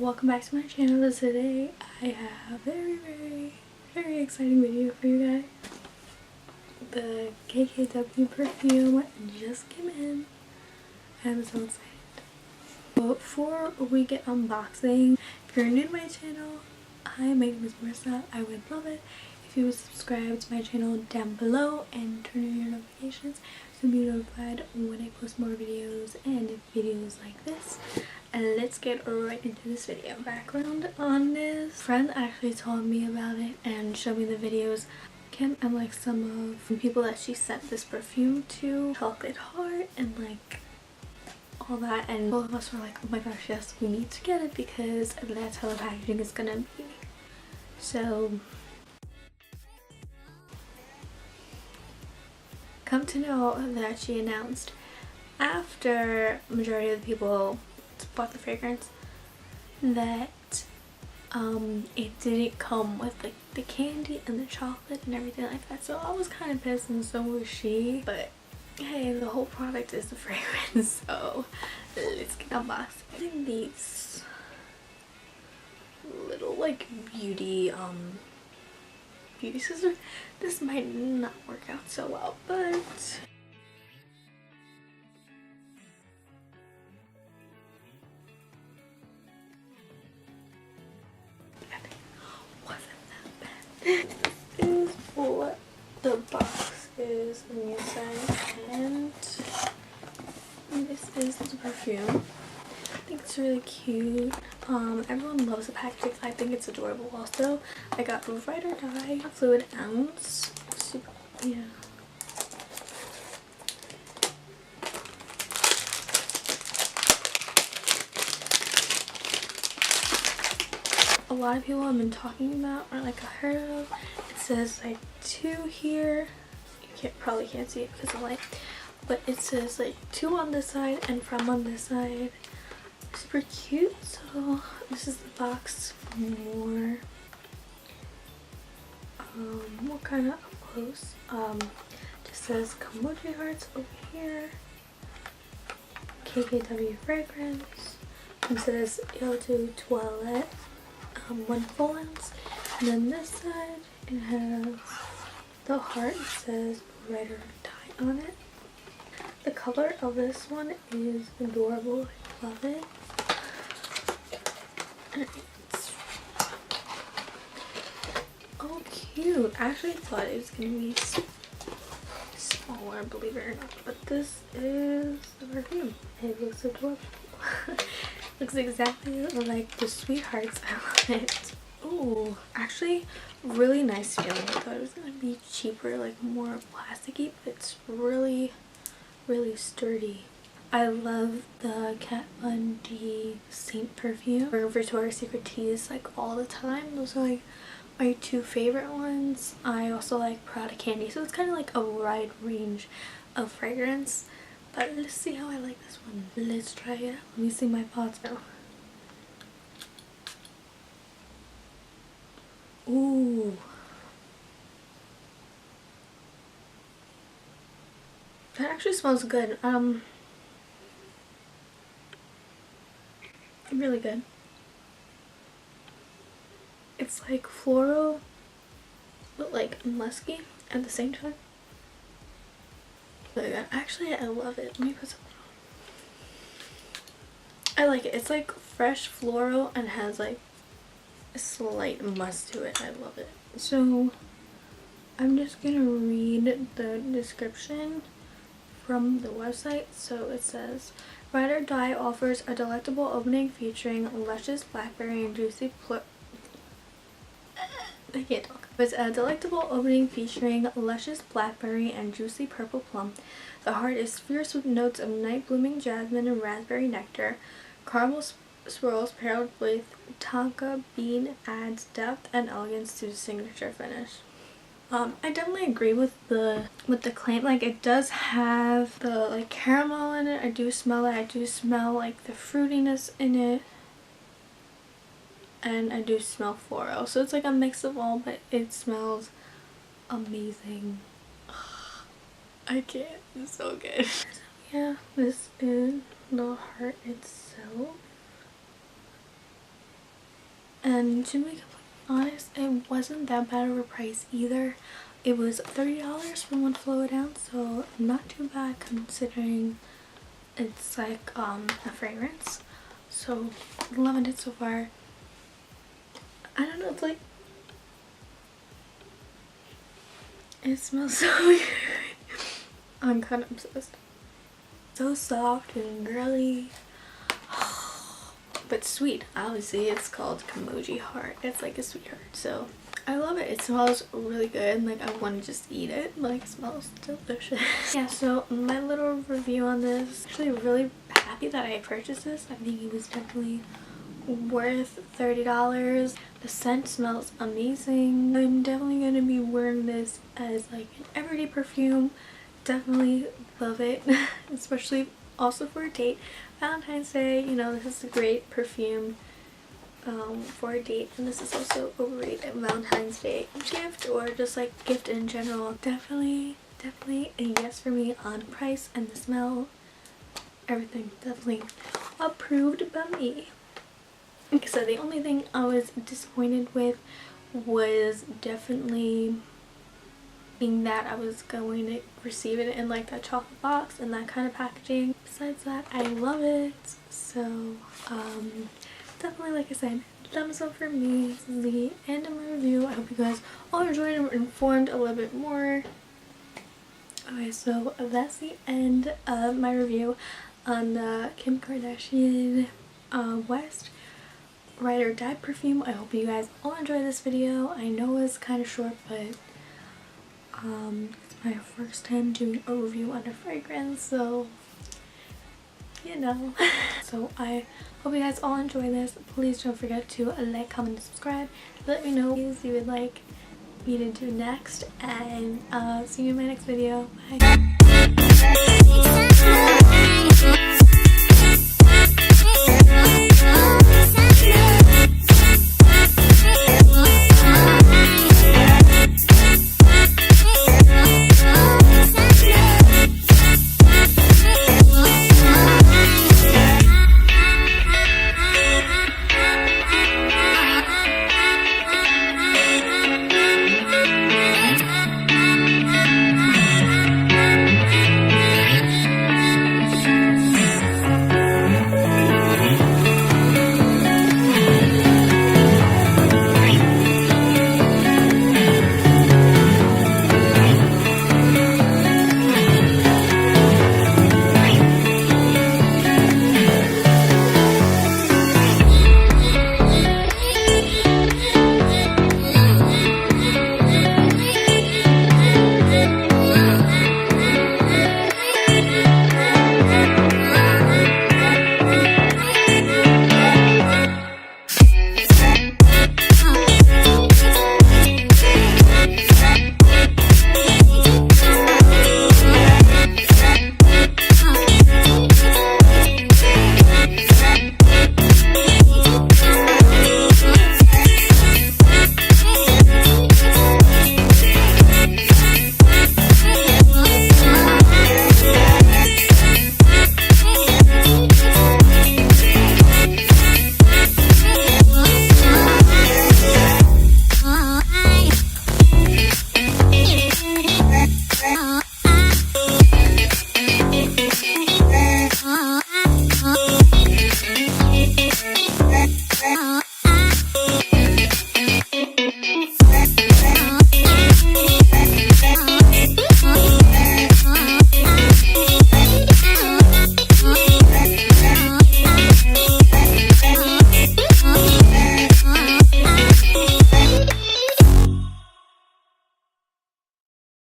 welcome back to my channel. Today I have a very exciting video for you guys. The KKW perfume just came in. I'm so excited. Before we get unboxing, if you're new to my channel, hi, my name is Marisa. I would love it if you would subscribe to my channel down below and turn on your notifications to be notified when I post more videos and videos like this. And let's get right into this video. Background on this: friend actually told me about it and showed me the videos. Kim and like some of the people that she sent this perfume to, Chocolate Heart and like all that, and both of us were like, oh my gosh, yes, we need to get it because that's how the packaging is gonna be. So come to know that she announced after majority of the people bought the fragrance that it didn't come with like the candy and the chocolate and everything like that. So I was kind of pissed and so was she, but hey, the whole product is the fragrance, so let's get unboxed. I think these little like beauty scissors, this might not work out so well, but this is what the box is on the inside, and this is the perfume. I think it's really cute. Everyone loves the packaging. I think it's adorable. Also, I got Ride or Die fluid ounce. Super, yeah. A lot of people have been talking about, or like I heard of. It says like 2 here. You probably can't see it because of light, but it says like 2 on this side and from on this side. Super cute. So this is the box for more. What kind of up close? Just says Kimoji hearts over here. KKW fragrance. It says Eau de Toilette. 1 full ounce, and then this side it has the heart. It says Ride or Die on it. The color of this one is adorable. I love it. And it's oh cute. I actually thought it was gonna be smaller, believe it or not, but this is the perfume. It looks adorable. Looks exactly like the sweethearts. I love it. Ooh, actually really nice feeling. I thought it was gonna be cheaper, like more plasticky, but it's really sturdy. I love the Kat Von D Saint perfume or Victoria's Secret teas like all the time. Those are like my 2 favorite ones. I also like Prada Candy, so it's kind of like a wide range of fragrance. But let's see how I like this one. Let's try it out. Let me see my thoughts now. Ooh. That actually smells good. Really good. It's like floral, but like musky at the same time. Actually, I love it. Let me put something on. I like it. It's like fresh floral and has like a slight musk to it. I love it. So I'm just gonna read the description from the website. So it says, Ride or Die offers a delectable opening featuring luscious blackberry and juicy I can't talk. It's a delectable opening featuring luscious blackberry and juicy purple plum. The heart is fierce with notes of night blooming jasmine and raspberry nectar. Caramel swirls paired with tonka bean adds depth and elegance to the signature finish. I definitely agree with the claim. Like, it does have the like caramel in it. I do smell it. I do smell like the fruitiness in it. And I do smell floral, so it's like a mix of all, but it smells amazing. I can't, it's so good. So yeah, this is the heart itself. And to be completely honest, it wasn't that bad of a price either. It was $30 for one flow down, so not too bad considering it's like a fragrance. So loving it so far. I don't know, it's like, it smells so good. I'm kind of obsessed. So soft and girly, but sweet. Obviously it's called Kimoji heart. It's like a sweetheart, so I love it. It smells really good. Like I want to just eat it. Like it smells delicious. Yeah, so my little review on this. Actually really happy that I purchased this. I think it was definitely worth $30. The scent smells amazing. I'm definitely going to be wearing this as like an everyday perfume. Definitely love it. Especially also for a date. Valentine's Day, you know, this is a great perfume for a date, and this is also a great Valentine's Day gift, or just like gift in general. Definitely a yes for me on price and the smell. Everything definitely approved by me. Okay, so the only thing I was disappointed with was definitely being that I was going to receive it in like that chocolate box and that kind of packaging. Besides that, I love it. So definitely, like I said, thumbs up for me. This is the end of my review. I hope you guys all enjoyed and were informed a little bit more. Okay, so that's the end of my review on the Kim Kardashian West Ride or Die perfume. I hope you guys all enjoyed this video. I know it's kind of short, but it's my first time doing a review on a fragrance, so you know. So I hope you guys all enjoy this. Please don't forget to like, comment, and subscribe. Let me know what you would like me to do next, and see you in my next video. Bye.